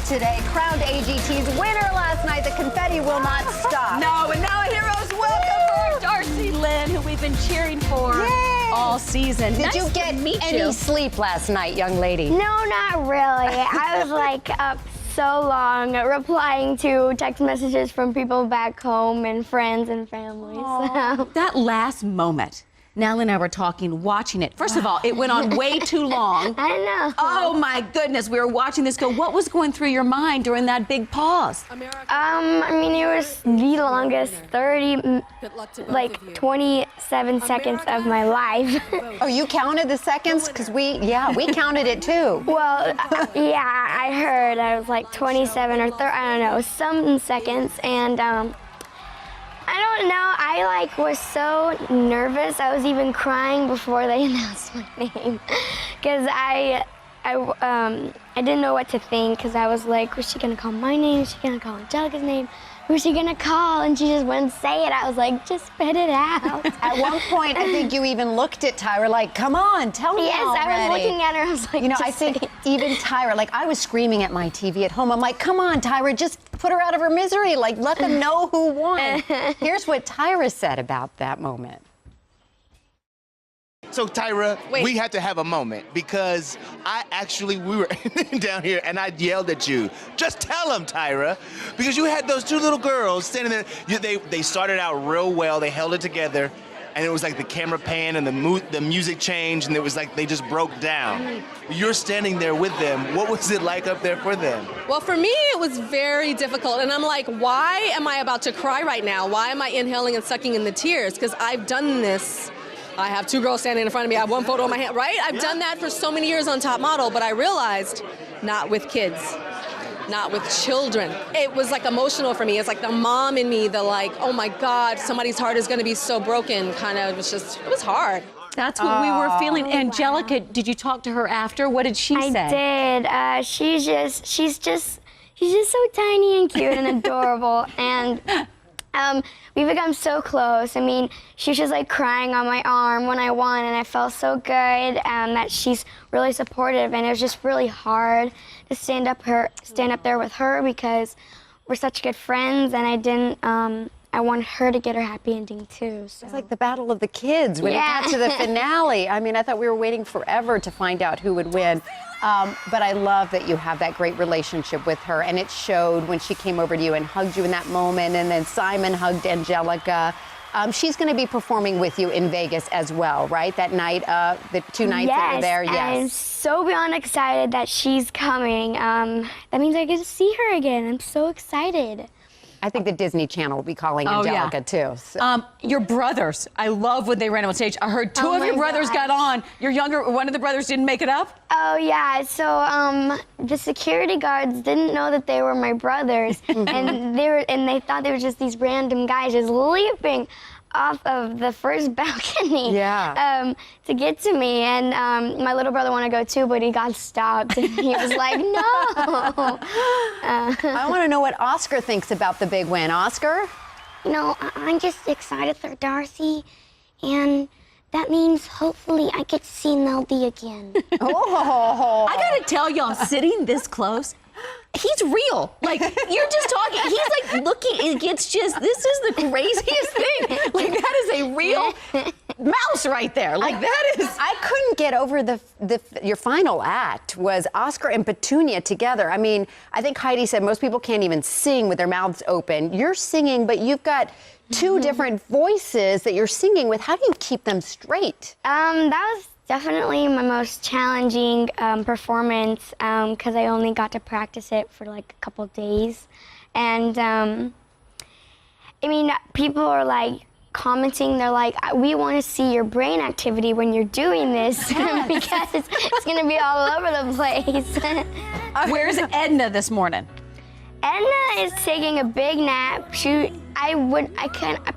today. Crowned AGT's winner last night. The confetti will not stop. No, and now heroes, welcome Darci Lynne, who we've been cheering for all season. Did you get any sleep last night, young lady? No, not really. I was like up so long replying to text messages from people back home and friends and family. So. That last moment, Nell and I were talking, watching it. First of all, it went on way too long. I know. Oh my goodness, we were watching this go. What was going through your mind during that big pause? I mean, it was the longest 27 seconds of my life. Oh, you counted the seconds? Because we counted it too. Well, yeah, I heard. I was like 27 or 30, I don't know, some seconds. And I don't know, I was so nervous. I was even crying before they announced my name. Because I didn't know what to think, because I was like, was she gonna call my name? Is she gonna call Angelica's name? Who's she gonna call? And she just wouldn't say it. I was like, just spit it out. At one point, I think you even looked at Tyra like, come on, tell me already. Yes, I was looking at her, I was like, you know, I think even Tyra, like I was screaming at my TV at home. I'm like, come on, Tyra, just put her out of her misery. Like, let them know who won. Here's what Tyra said about that moment. So Tyra, we had to have a moment because we were down here and I yelled at you. Just tell them, Tyra, because you had those two little girls standing there. They started out real well. They held it together, and it was like the camera pan and the music changed, and it was like they just broke down. You're standing there with them. What was it like up there for them? Well, for me, it was very difficult, and I'm like, why am I about to cry right now? Why am I inhaling and sucking in the tears? Because I've done this. I have two girls standing in front of me. I have one photo in my hand, right? I've done that for so many years on Top Model, but I realized not with kids, not with children. It was like emotional for me. It's like the mom in me, the like, oh my God, somebody's heart is gonna be so broken, kind of, it was hard. That's what we were feeling. Angelica, did you talk to her after? What did she say? I did. She's just so tiny and cute and adorable. And we've become so close. I mean, she was just like crying on my arm when I won, and I felt so good that she's really supportive, and it was just really hard to stand up there with her because we're such good friends, and I wanted her to get her happy ending too. So. It's like the battle of the kids when it got to the finale. I mean, I thought we were waiting forever to find out who would win. But I love that you have that great relationship with her, and it showed when she came over to you and hugged you in that moment, and then Simon hugged Angelica. She's going to be performing with you in Vegas as well, right? That night, the two nights that were there. Yes, I'm so beyond excited that she's coming. That means I get to see her again. I'm so excited. I think the Disney Channel will be calling Angelica too. So. Your brothers, I love when they ran on stage. I heard two of your brothers got on. Your one of the brothers didn't make it up? Oh yeah, so the security guards didn't know that they were my brothers, and they thought they were just these random guys just leaping off of the first balcony to get to me, and my little brother wanted to go too, but he got stopped, and he was like, no. I want to know what Oscar thinks about the big win. Oscar? You know, I'm just excited for Darci, and that means hopefully I get to see Melody again. I gotta tell y'all, sitting this close, he's real. Like, you're just talking. He's like looking. It's just, this is the craziest thing. Like, that is a real mouse right there. Like, that is. I couldn't get over your final act was Oscar and Petunia together. I mean, I think Heidi said most people can't even sing with their mouths open. You're singing, but you've got two different voices that you're singing with. How do you keep them straight? That was definitely my most challenging performance because I only got to practice it for like a couple days. And I mean, people are like commenting, they're like, we want to see your brain activity when you're doing this because it's going to be all over the place. Where's Edna this morning? Edna is taking a big nap. I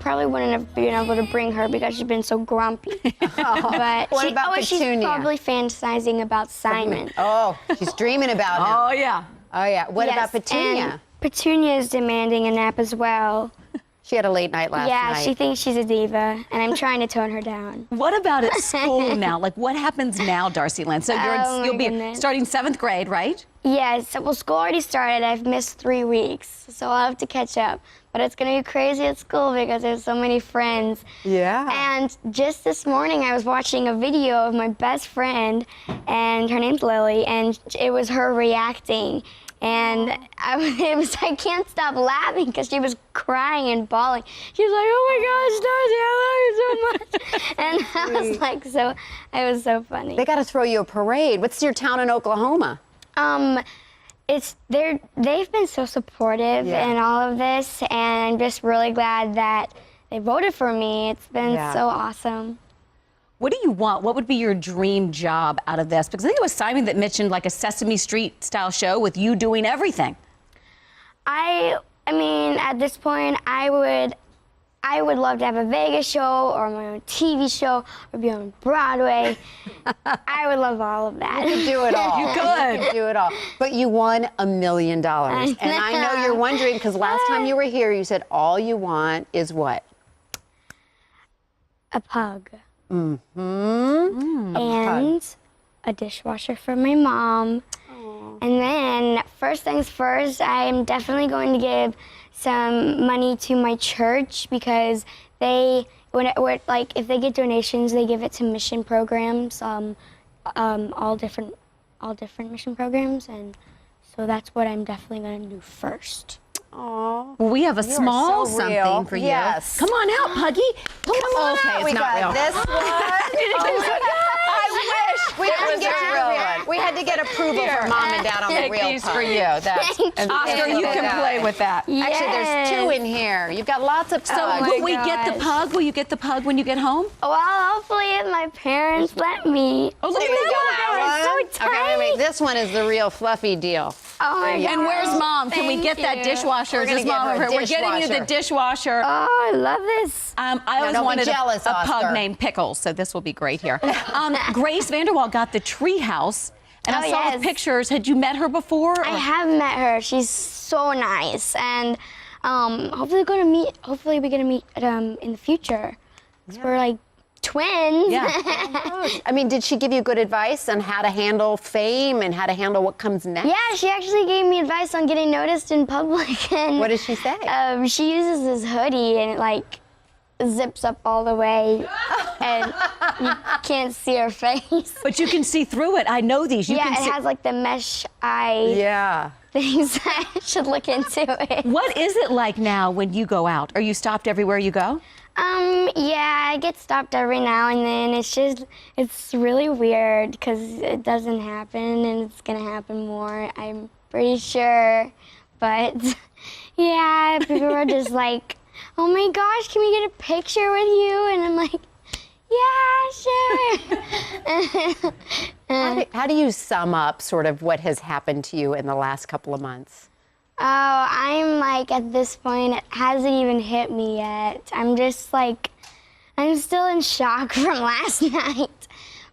probably wouldn't have been able to bring her because she's been so grumpy. But what about Petunia? She's probably fantasizing about Simon. Oh, she's dreaming about him. Oh, yeah. Oh, yeah. What about Petunia? And Petunia is demanding a nap as well. She had a late night last night. Yeah, she thinks she's a diva, and I'm trying to tone her down. What about at school now? Like, what happens now, Darci Lynne? So you'll be goodness. starting 7th grade, right? Yes, well, school already started. I've missed 3 weeks, so I'll have to catch up. But it's gonna be crazy at school because there's so many friends. Yeah. And just this morning, I was watching a video of my best friend, and her name's Lily, and it was her reacting. And I can't stop laughing because she was crying and bawling. She was like, "Oh my gosh, Darci, I love you so much." And I was so funny. They got to throw you a parade. What's your town in Oklahoma? They've been so supportive in all of this, and I'm just really glad that they voted for me. It's been so awesome. What do you want? What would be your dream job out of this? Because I think it was Simon that mentioned like a Sesame Street style show with you doing everything. I mean, at this point, I would love to have a Vegas show or my own TV show or be on Broadway. I would love all of that. You could do it all. You could. You could do it all. But you won $1 million. And I know you're wondering, because last time you were here, you said all you want is what? A pug. Mm-hmm. And a dishwasher for my mom. And then, first things first, I'm definitely going to give some money to my church because if they get donations, they give it to mission programs, all different mission programs, and so that's what I'm definitely going to do first. Aww. Well, we have a small so something real. for you. Yes. Come on out, Puggy. Come on Okay, out. we got real. this one. I wish we didn't get a real one. We had to get approval from Mom and Dad on the Take real these pug. for you. Thank you. Oscar, you can play with that. Actually, there's 2 in here. You've got lots of So pugs. will we get the gosh. pug? Will you get the pug when you get home? Well, hopefully if my parents let me. Oh, look There at you go, that one. It's so Okay, tiny. wait. This one is the real fluffy deal. Oh my God. And where's Mom? Can we get that dishwasher? We're gonna Is get Mom her a over here? We're getting you the dishwasher. Oh, I love this. I always don't be wanted jealous, a pug Oscar. named Pickles, so this will be great here. Grace Vanderwall got the tree house, and I Oh, saw yes. with pictures. Had you met her before? I have met her. She's so nice, and hopefully we're gonna meet in the future. 'Cause we're like twins. Yeah. I mean, did she give you good advice on how to handle fame and how to handle what comes next? Yeah, she actually gave me advice on getting noticed in public. And What did she say? She uses this hoodie and it like zips up all the way, and you can't see her face. But you can see through it. I know these. You Yeah, can it see. has like the mesh eye Yeah. things. I should look into it. What is it like now when you go out? Are you stopped everywhere you go? Yeah, I get stopped every now and then. It's really weird because it doesn't happen and it's gonna happen more, I'm pretty sure. But yeah, people are just like, "Oh my gosh, can we get a picture with you?" And I'm like, "Yeah, sure." How do you sum up sort of what has happened to you in the last couple of months? Oh, I'm like, at this point, it hasn't even hit me yet. I'm just like, I'm still in shock from last night,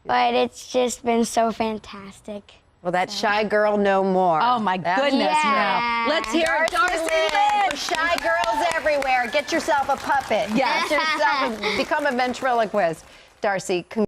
but it's just been so fantastic. Well, that shy girl no more. Oh my goodness, Yeah. no. Let's hear it, Darci Darci Lynne, Lynne. shy girls everywhere. Get yourself a puppet. Yes. Get yourself become a ventriloquist. Darci,